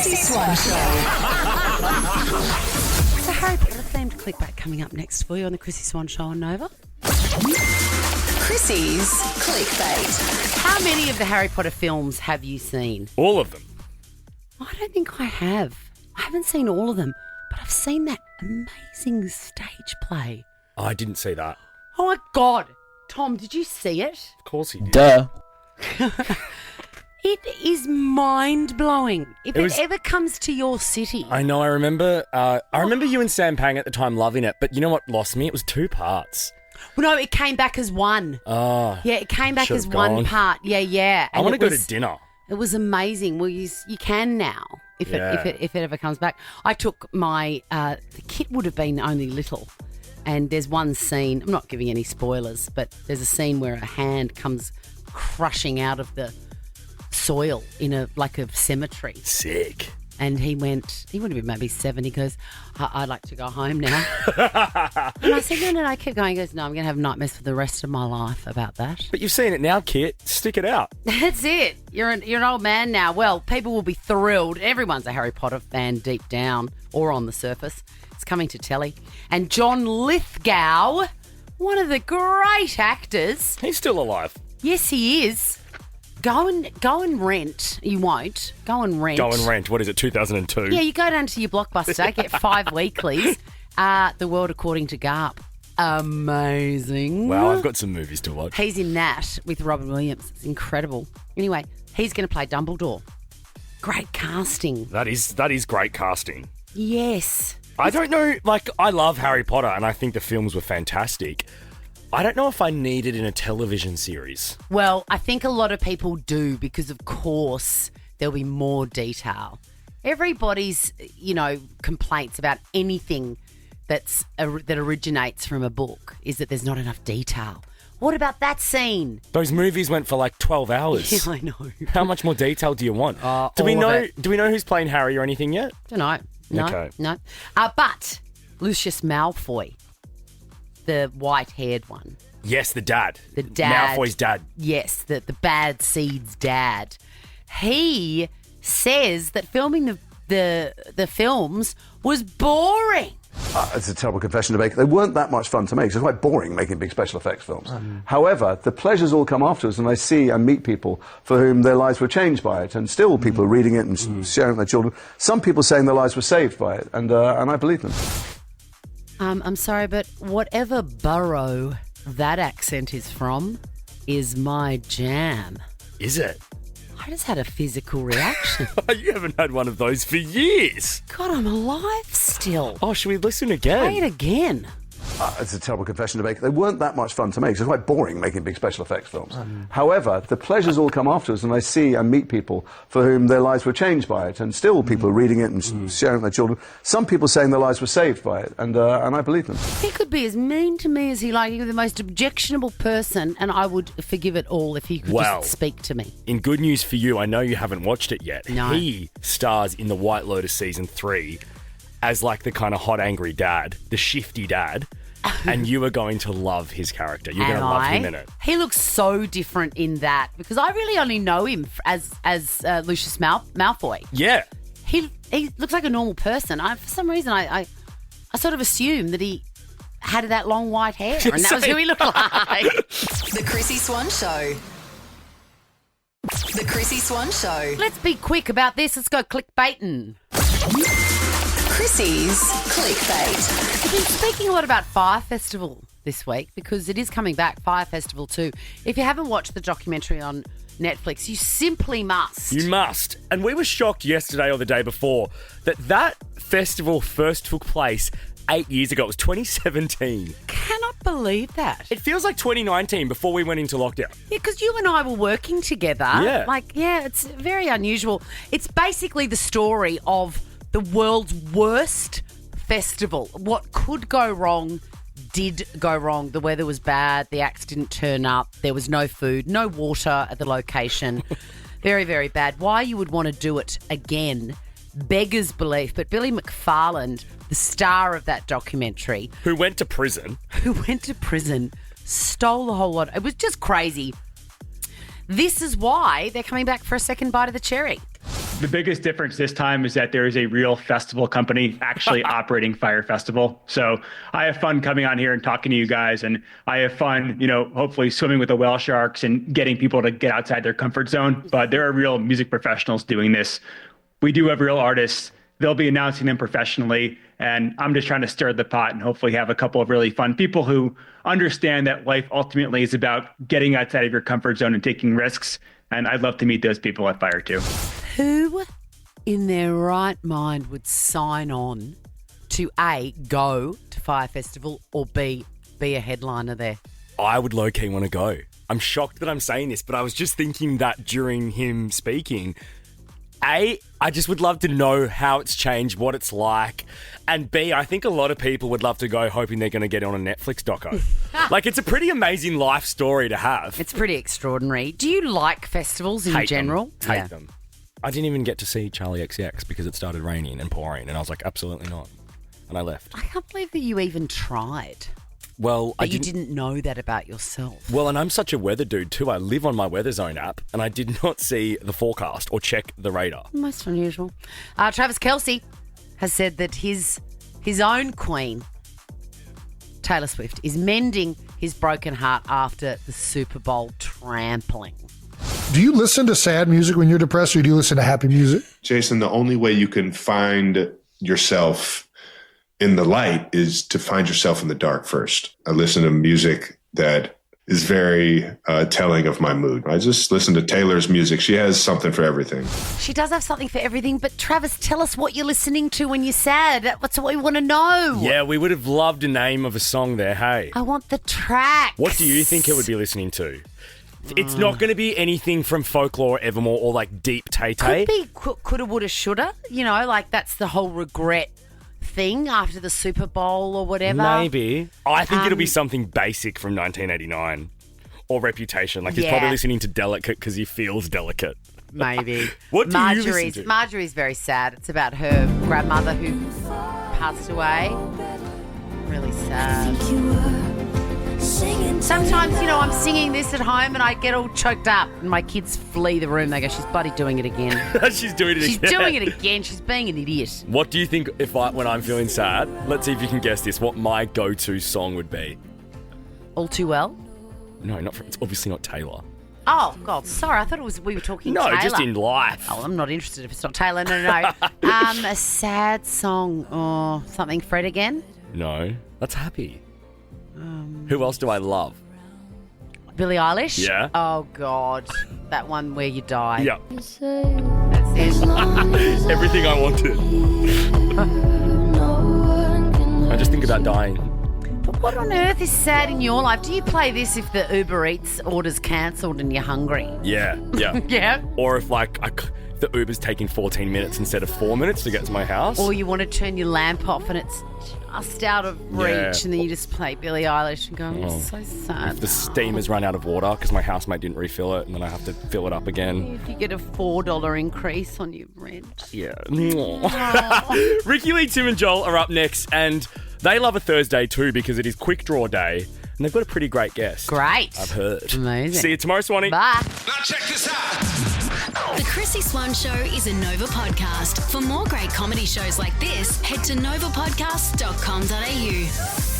Chrissy Swan Show. So Harry Potter themed clickbait coming up next for you on the Chrissy Swan Show on Nova. Chrissy's clickbait. How many of the Harry Potter films have you seen? All of them. I don't think I have. I haven't seen all of them, but I've seen that amazing stage play. I didn't see that. Oh my God. Tom, did you see it? Of course he did. Duh. It is mind-blowing. If It it was- ever comes to your city. I know. I remember you and Sam Pang at the time loving it, but you know what lost me? It was 2 parts. Well, no, it came back as one. Oh, Yeah, it came back as should've one gone. part. Yeah. I And want to it go was- to dinner. It was amazing. Well, you can now if it ever comes back. I took my the kit would have been only little, and there's one scene. I'm not giving any spoilers, but there's a scene where a hand comes crushing out of the soil in a cemetery, Sick. and he would have been maybe 7. He goes, I'd like to go home now. And I said, no, I kept going. He goes, no, I'm going to have nightmares for the rest of my life about that. But you've seen it now, Kit. Stick it out. That's it. You're an old man now. Well, people will be thrilled. Everyone's a Harry Potter fan deep down or on the surface. It's coming to telly. And John Lithgow, one of the great actors. He's still alive. Yes, he is. Go and rent. You won't. Go and rent. Go and rent. What is it, 2002? Yeah, you go down to your Blockbuster, get 5 weeklies. The World According to Garp. Amazing. Wow, I've got some movies to watch. He's in that with Robin Williams. It's incredible. Anyway, he's going to play Dumbledore. Great casting. That is great casting. Yes. I don't know, I love Harry Potter and I think the films were fantastic. I don't know if I need it in a television series. Well, I think a lot of people do because, of course, there'll be more detail. Everybody's, complaints about anything that originates from a book is that there's not enough detail. What about that scene? Those movies went for 12 hours. Yeah, I know. How much more detail do you want? Do all of it. we know who's playing Harry or anything yet? Don't know. No, Okay. no. But Lucius Malfoy, the white-haired one. Yes, the dad. The dad. Malfoy's dad. Yes, the bad seed's dad. He says that filming the films was boring. It's a terrible confession to make. They weren't that much fun to make. It's quite boring making big special effects films. However, the pleasures all come afterwards, and I see and meet people for whom their lives were changed by it, and still people are reading it and sharing it with their children. Some people saying their lives were saved by it, and I believe them. I'm sorry, but whatever borough that accent is from is my jam. Is it? I just had a physical reaction. You haven't had one of those for years. God, I'm alive still. Oh, should we listen again? Play it again. It's a terrible confession to make. They weren't that much fun to make. It's quite boring making big special effects films. However, the pleasures all come afterwards, and I see and meet people for whom their lives were changed by it, and still people are reading it and sharing it with their children. Some people saying their lives were saved by it, and I believe them. He could be as mean to me as he liked. He's the most objectionable person, and I would forgive it all if he could just speak to me. In good news for you, I know you haven't watched it yet. No. He stars in The White Lotus Season 3 as the kind of hot, angry dad, the shifty dad. And you are going to love his character. You're going to love him in it. He looks so different in that because I really only know him as Lucius Malfoy. Yeah. He looks like a normal person. For some reason, I sort of assumed that he had that long white hair, and that was who he looked like. The Chrissy Swan Show. The Chrissy Swan Show. Let's be quick about this. Let's go clickbaiting. Chrissy's clickbait. We've been speaking a lot about Fire Festival this week because it is coming back, Fire Festival 2. If you haven't watched the documentary on Netflix, you simply must. You must. And we were shocked yesterday or the day before that festival first took place 8 years ago. It was 2017. Cannot believe that. It feels like 2019 before we went into lockdown. Yeah, because you and I were working together. Yeah. It's very unusual. It's basically the story of the world's worst festival. What could go wrong did go wrong. The weather was bad. The acts didn't turn up. There was no food, no water at the location. Very, very bad. Why you would want to do it again, beggars belief. But Billy McFarland, the star of that documentary, Who went to prison, stole a whole lot. It was just crazy. This is why they're coming back for a second bite of the cherry. The biggest difference this time is that there is a real festival company actually operating Fire Festival. So I have fun coming on here and talking to you guys, and I have fun, hopefully swimming with the whale sharks and getting people to get outside their comfort zone. But there are real music professionals doing this. We do have real artists. They'll be announcing them professionally, and I'm just trying to stir the pot and hopefully have a couple of really fun people who understand that life ultimately is about getting outside of your comfort zone and taking risks. And I'd love to meet those people at Fire too. Who in their right mind would sign on to A, go to Fire Festival, or B, be a headliner there? I would low-key want to go. I'm shocked that I'm saying this, but I was just thinking that during him speaking. A, I just would love to know how it's changed, what it's like. And B, I think a lot of people would love to go hoping they're going to get on a Netflix doco. Like, it's a pretty amazing life story to have. It's pretty extraordinary. Do you like festivals in general? Hate them. I didn't even get to see Charlie XCX because it started raining and pouring, and I was like, absolutely not. And I left. I can't believe that you even tried. Well, you didn't know that about yourself. Well, and I'm such a weather dude too. I live on my Weather Zone app, and I did not see the forecast or check the radar. Most unusual. Travis Kelce has said that his own queen, Taylor Swift, is mending his broken heart after the Super Bowl trampling. Do you listen to sad music when you're depressed, or do you listen to happy music? Jason, the only way you can find yourself in the light is to find yourself in the dark first. I listen to music that is very telling of my mood. I just listen to Taylor's music. She has something for everything. She does have something for everything, but Travis, tell us what you're listening to when you're sad. That's what we want to know. Yeah, we would have loved a name of a song there, hey. I want the tracks. What do you think it would be listening to? It's not going to be anything from Folklore, Evermore, or like Deep Tay-Tay. Could be coulda, woulda, shoulda. Like that's the whole regret thing after the Super Bowl or whatever. Maybe. I think it'll be something basic from 1989 or Reputation. Like he's probably listening to Delicate because he feels delicate. Maybe. What do you listen to? Marjorie's very sad. It's about her grandmother who passed away. Really sad. Sometimes, I'm singing this at home and I get all choked up and my kids flee the room. They go, she's bloody doing it again. She's doing it She's again. doing it again. She's being an idiot. What do you think when I'm feeling sad? Let's see if you can guess this. What my go-to song would be? All Too Well? No, it's obviously not Taylor. Oh, God, sorry. I thought we were talking Taylor. No, just in life. Oh, I'm not interested if it's not Taylor. No. A sad song. Oh, something Fred again? No, that's Happy. Who else do I love? Billie Eilish? Yeah. Oh, God. That one where you die. Yeah. That's it. Everything I wanted. I just think about dying. But what on earth is sad in your life? Do you play this if the Uber Eats order's cancelled and you're hungry? Yeah. Yeah. Or if the Uber's taking 14 minutes instead of 4 minutes to get to my house. Or you want to turn your lamp off and it's just out of reach and then you just play Billie Eilish and go, I'm so sad. If the steamer's run out of water because my housemate didn't refill it and then I have to fill it up again. If you get a $4 increase on your rent. Yeah. Ricky Lee, Tim and Joel are up next and they love a Thursday too because it is quick draw day and they've got a pretty great guest. Great. I've heard. Amazing. See you tomorrow, Swanee. Bye. Now check this out. The Chrissy Swan Show is a Nova podcast. For more great comedy shows like this, head to novapodcast.com.au.